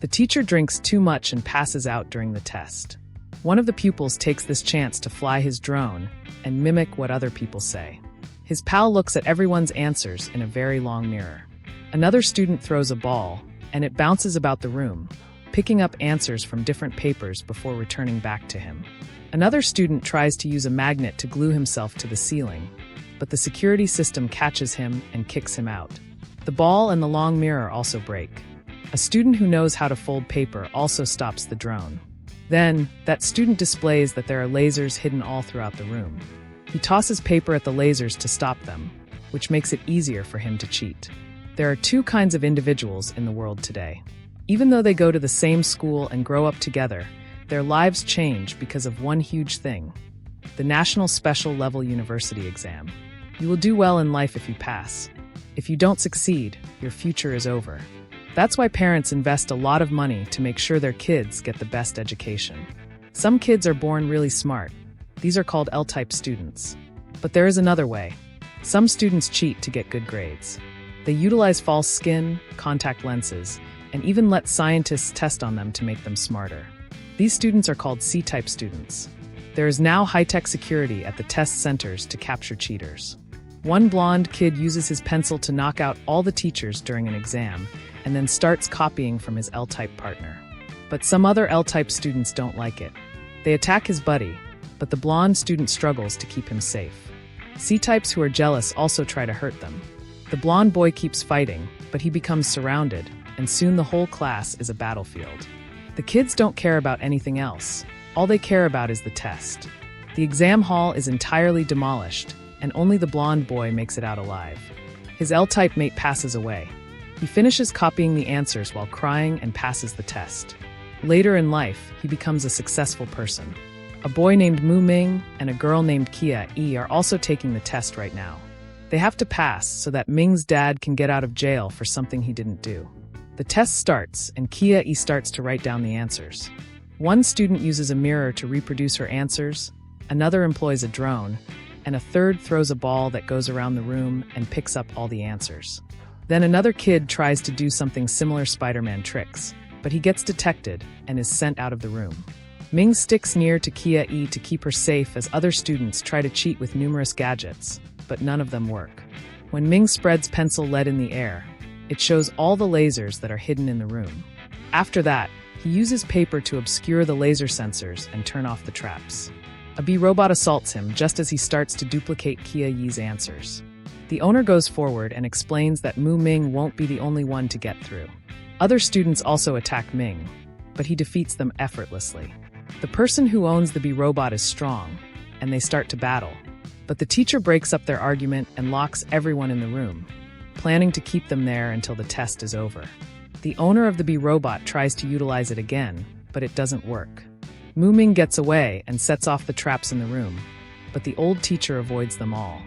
The teacher drinks too much and passes out during the test. One of the pupils takes this chance to fly his drone and mimic what other people say. His pal looks at everyone's answers in a very long mirror. Another student throws a ball, and it bounces about the room, picking up answers from different papers before returning back to him. Another student tries to use a magnet to glue himself to the ceiling, but the security system catches him and kicks him out. The ball and the long mirror also break. A student who knows how to fold paper also stops the drone. Then, that student displays that there are lasers hidden all throughout the room. He tosses paper at the lasers to stop them, which makes it easier for him to cheat. There are two kinds of individuals in the world today. Even though they go to the same school and grow up together, their lives change because of one huge thing: the National Special Level University exam. You will do well in life if you pass. If you don't succeed, your future is over. That's why parents invest a lot of money to make sure their kids get the best education. Some kids are born really smart. These are called L-type students. But there is another way. Some students cheat to get good grades. They utilize false skin, contact lenses, and even let scientists test on them to make them smarter. These students are called C-type students. There is now high-tech security at the test centers to capture cheaters. One blonde kid uses his pencil to knock out all the teachers during an exam, and then starts copying from his L-type partner. But some other L-type students don't like it. They attack his buddy, but the blonde student struggles to keep him safe. C-types who are jealous also try to hurt them. The blonde boy keeps fighting, but he becomes surrounded, and soon the whole class is a battlefield. The kids don't care about anything else. All they care about is the test. The exam hall is entirely demolished, and only the blonde boy makes it out alive. His L-type mate passes away. He finishes copying the answers while crying and passes the test. Later in life, he becomes a successful person. A boy named Muing and a girl named Kia are also taking the test right now. They have to pass so that Ming's dad can get out of jail for something he didn't do. The test starts, and Kia starts to write down the answers. One student uses a mirror to reproduce her answers, another employs a drone, and a third throws a ball that goes around the room and picks up all the answers. Then another kid tries to do something similar Spider-Man tricks, but he gets detected and is sent out of the room. Ming sticks near to Kia to keep her safe as other students try to cheat with numerous gadgets, but none of them work. When Ming spreads pencil lead in the air, it shows all the lasers that are hidden in the room. After that, he uses paper to obscure the laser sensors and turn off the traps. A bee robot assaults him just as he starts to duplicate Kia Yi's answers. The owner goes forward and explains that Mu Ming won't be the only one to get through. Other students also attack Ming, but he defeats them effortlessly. The person who owns the bee robot is strong, and they start to battle. But the teacher breaks up their argument and locks everyone in the room, planning to keep them there until the test is over. The owner of the bee robot tries to utilize it again, but it doesn't work. Mu Ming gets away and sets off the traps in the room, but the old teacher avoids them all.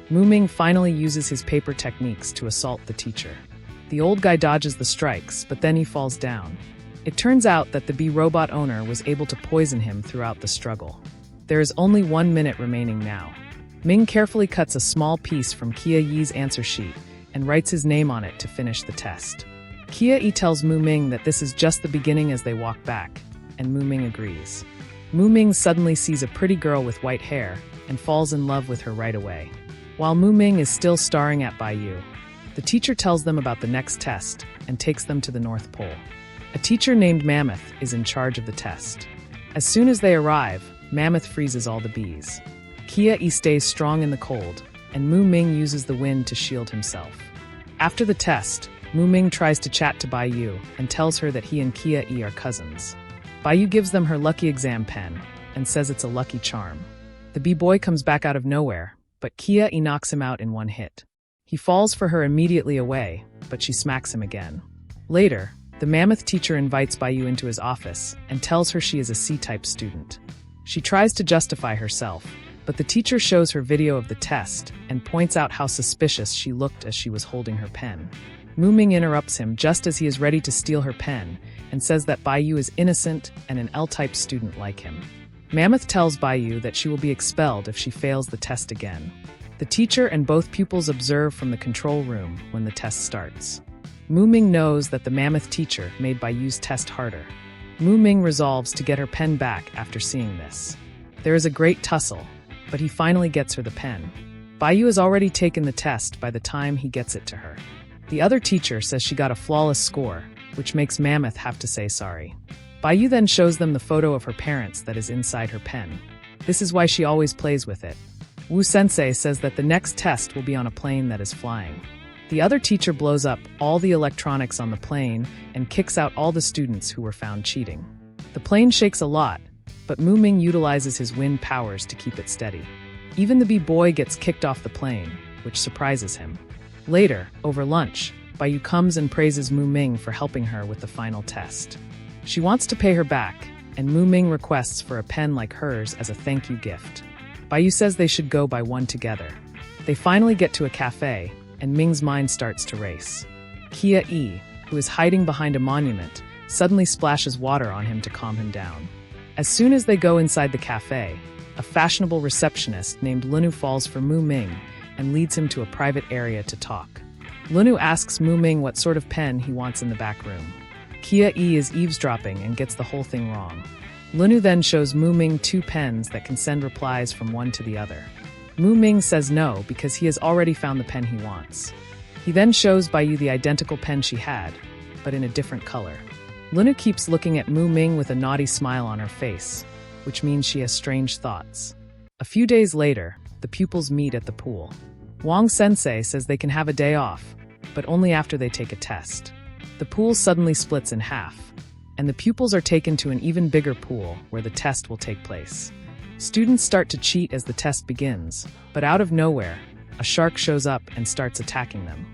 Mu Ming finally uses his paper techniques to assault the teacher. The old guy dodges the strikes, but then he falls down. It turns out that the bee robot owner was able to poison him throughout the struggle. There is only 1 minute remaining now. Ming carefully cuts a small piece from Kia Yi's answer sheet and writes his name on it to finish the test. Kia Yi tells Mu Ming that this is just the beginning as they walk back, and Mu Ming agrees. Mu Ming suddenly sees a pretty girl with white hair and falls in love with her right away. While Mu Ming is still staring at Bai, the teacher tells them about the next test and takes them to the North Pole. A teacher named Mammoth is in charge of the test. As soon as they arrive, Mammoth freezes all the bees. Kia stays strong in the cold, and Mu Ming uses the wind to shield himself. After the test, Mu Ming tries to chat to Bai and tells her that he and Kia are cousins. Bai gives them her lucky exam pen and says it's a lucky charm. The bee boy comes back out of nowhere, but Kia knocks him out in one hit. He falls for her immediately away, but she smacks him again. Later, the Mammoth teacher invites Bai into his office and tells her she is a C-type student. She tries to justify herself, but the teacher shows her video of the test and points out how suspicious she looked as she was holding her pen. Mu Ming interrupts him just as he is ready to steal her pen and says that Bai is innocent and an L-type student like him. Mammoth tells Bai that she will be expelled if she fails the test again. The teacher and both pupils observe from the control room when the test starts. Ming knows that the mammoth teacher made Yu's test harder. Ming resolves to get her pen back after seeing this. There is a great tussle, but he finally gets her the pen. Yu has already taken the test by the time he gets it to her. The other teacher says she got a flawless score, which makes Mammoth have to say sorry. Yu then shows them the photo of her parents that is inside her pen. This is why she always plays with it. Wu Sensei says that the next test will be on a plane that is flying. The other teacher blows up all the electronics on the plane and kicks out all the students who were found cheating. The plane shakes a lot, but Ming utilizes his wind powers to keep it steady. Even the B-boy gets kicked off the plane, which surprises him. Later, over lunch, Yu comes and praises Ming for helping her with the final test. She wants to pay her back, and Ming requests for a pen like hers as a thank you gift. Yu says they should go buy one together. They finally get to a cafe, and Ming's mind starts to race. Kia, who is hiding behind a monument, suddenly splashes water on him to calm him down. As soon as they go inside the cafe, a fashionable receptionist named Lunu falls for Ming and leads him to a private area to talk. Lunu asks Ming what sort of pen he wants in the back room. Kia is eavesdropping and gets the whole thing wrong. Lunu then shows Ming 2 pens that can send replies from one to the other. Ming says no because he has already found the pen he wants. He then shows Yu the identical pen she had, but in a different color. Lunu keeps looking at Ming with a naughty smile on her face, which means she has strange thoughts. A few days later, the pupils meet at the pool. Wang Sensei says they can have a day off, but only after they take a test. The pool suddenly splits in half, and the pupils are taken to an even bigger pool where the test will take place. Students start to cheat as the test begins, but out of nowhere, a shark shows up and starts attacking them.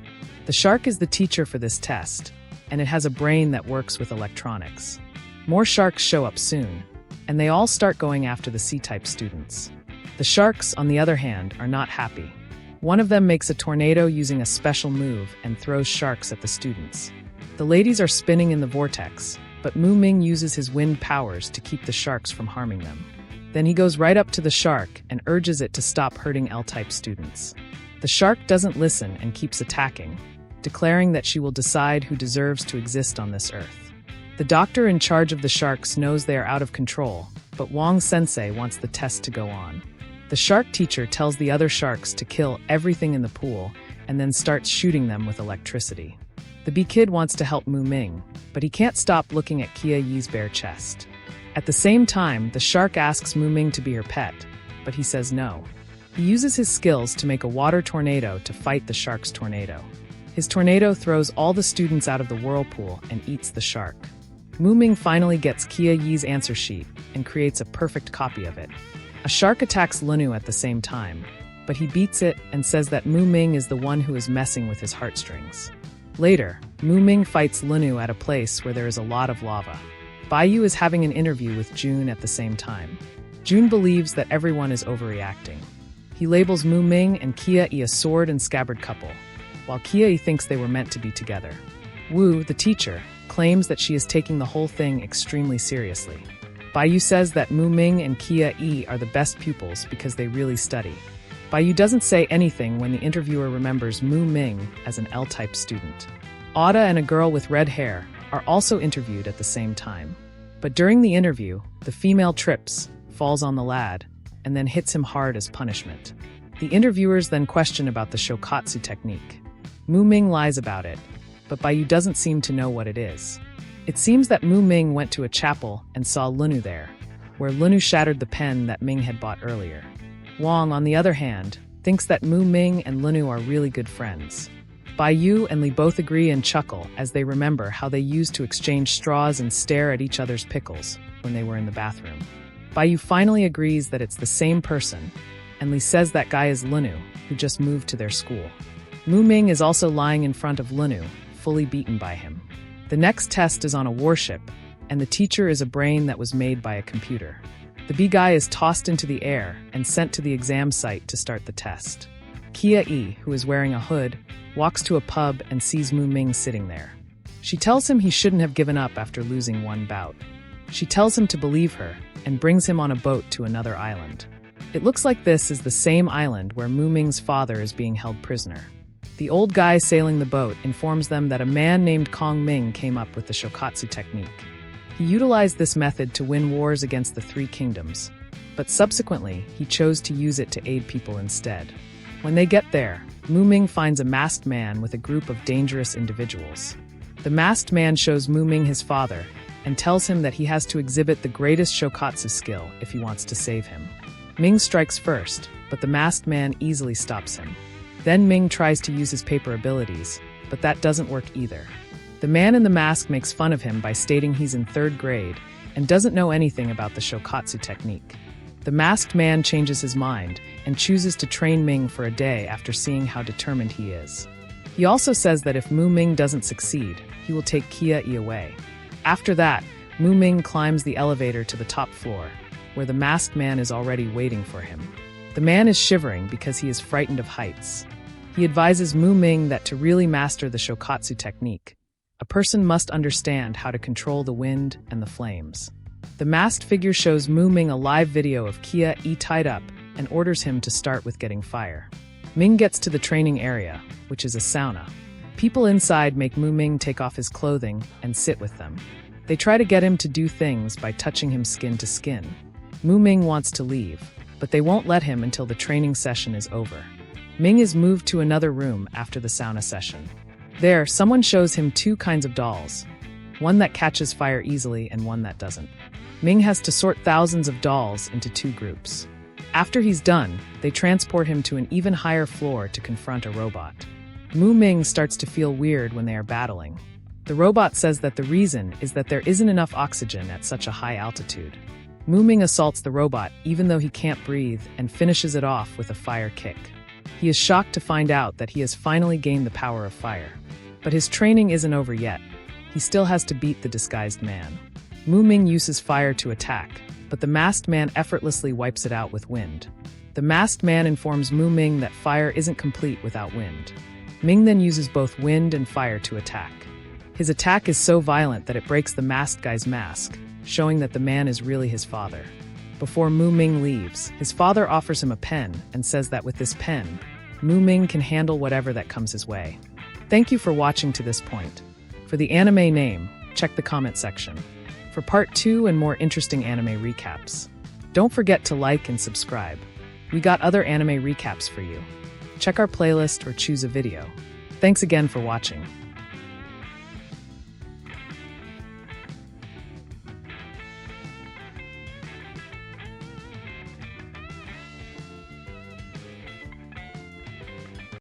The shark is the teacher for this test, and it has a brain that works with electronics. More sharks show up soon, and they all start going after the C-type students. The sharks, on the other hand, are not happy. One of them makes a tornado using a special move and throws sharks at the students. The ladies are spinning in the vortex, but Ming uses his wind powers to keep the sharks from harming them. Then he goes right up to the shark and urges it to stop hurting L-type students. The shark doesn't listen and keeps attacking, declaring that she will decide who deserves to exist on this earth. The doctor in charge of the sharks knows they are out of control, but Wang Sensei wants the test to go on. The shark teacher tells the other sharks to kill everything in the pool and then starts shooting them with electricity. The bee-kid wants to help Ming, but he can't stop looking at Kia Yi's bare chest. At the same time, the shark asks Ming to be her pet, but he says no. He uses his skills to make a water tornado to fight the shark's tornado. His tornado throws all the students out of the whirlpool and eats the shark. Ming finally gets Kia Yi's answer sheet and creates a perfect copy of it. A shark attacks Lunu at the same time, but he beats it and says that Ming is the one who is messing with his heartstrings. Later, Ming fights Lunu at a place where there is a lot of lava. Yu is having an interview with Jun at the same time. Jun believes that everyone is overreacting. He labels Ming and Kia a sword and scabbard couple, while Kia thinks they were meant to be together. Wu, the teacher, claims that she is taking the whole thing extremely seriously. Yu says that Ming and Kia are the best pupils because they really study. Yu doesn't say anything when the interviewer remembers Ming as an L-type student. Ada and a girl with red hair are also interviewed at the same time. But during the interview, the female trips, falls on the lad, and then hits him hard as punishment. The interviewers then question about the shokatsu technique. Ming lies about it, but Yu doesn't seem to know what it is. It seems that Ming went to a chapel and saw Lunu there, where Lunu shattered the pen that Ming had bought earlier. Wang, on the other hand, thinks that Ming and Lunu are really good friends. Yu and Li both agree and chuckle as they remember how they used to exchange straws and stare at each other's pickles when they were in the bathroom. Yu finally agrees that it's the same person, and Li says that guy is Lunu, who just moved to their school. Ming is also lying in front of Lunu, fully beaten by him. The next test is on a warship, and the teacher is a brain that was made by a computer. The bee guy is tossed into the air and sent to the exam site to start the test. Kia, who is wearing a hood, walks to a pub and sees Ming sitting there. She tells him he shouldn't have given up after losing one bout. She tells him to believe her and brings him on a boat to another island. It looks like this is the same island where Ming's father is being held prisoner. The old guy sailing the boat informs them that a man named Kong Ming came up with the Shokatsu technique. He utilized this method to win wars against the three kingdoms, but subsequently he chose to use it to aid people instead. When they get there, Mu Ming finds a masked man with a group of dangerous individuals. The masked man shows Mu Ming his father and tells him that he has to exhibit the greatest Shokatsu skill if he wants to save him. Ming strikes first, but the masked man easily stops him. Then Ming tries to use his paper abilities, but that doesn't work either. The man in the mask makes fun of him by stating he's in 3rd grade and doesn't know anything about the Shokatsu technique. The masked man changes his mind and chooses to train Ming for a day after seeing how determined he is. He also says that if Mu Ming doesn't succeed, he will take Kia away. After that, Mu Ming climbs the elevator to the top floor, where the masked man is already waiting for him. The man is shivering because he is frightened of heights. He advises Mu Ming that to really master the Shokatsu technique, a person must understand how to control the wind and the flames. The masked figure shows Mu Ming a live video of Kia tied up and orders him to start with getting fire. Ming gets to the training area, which is a sauna. People inside make Mu Ming take off his clothing and sit with them. They try to get him to do things by touching him skin to skin. Mu Ming wants to leave, but they won't let him until the training session is over. Ming is moved to another room after the sauna session. There, someone shows him 2 kinds of dolls, one that catches fire easily and one that doesn't. Ming has to sort thousands of dolls into 2 groups. After he's done, they transport him to an even higher floor to confront a robot. Mu Ming starts to feel weird when they are battling. The robot says that the reason is that there isn't enough oxygen at such a high altitude. Mu Ming assaults the robot even though he can't breathe and finishes it off with a fire kick. He is shocked to find out that he has finally gained the power of fire. But his training isn't over yet. He still has to beat the disguised man. Mu Ming uses fire to attack, but the masked man effortlessly wipes it out with wind. The masked man informs Mu Ming that fire isn't complete without wind. Ming then uses both wind and fire to attack. His attack is so violent that it breaks the masked guy's mask, showing that the man is really his father. Before Mu Ming leaves, his father offers him a pen and says that with this pen, Mu Ming can handle whatever that comes his way. Thank you for watching to this point. For the anime name, check the comment section. For part 2 and more interesting anime recaps. Don't forget to like and subscribe. We got other anime recaps for you. Check our playlist or choose a video. Thanks again for watching.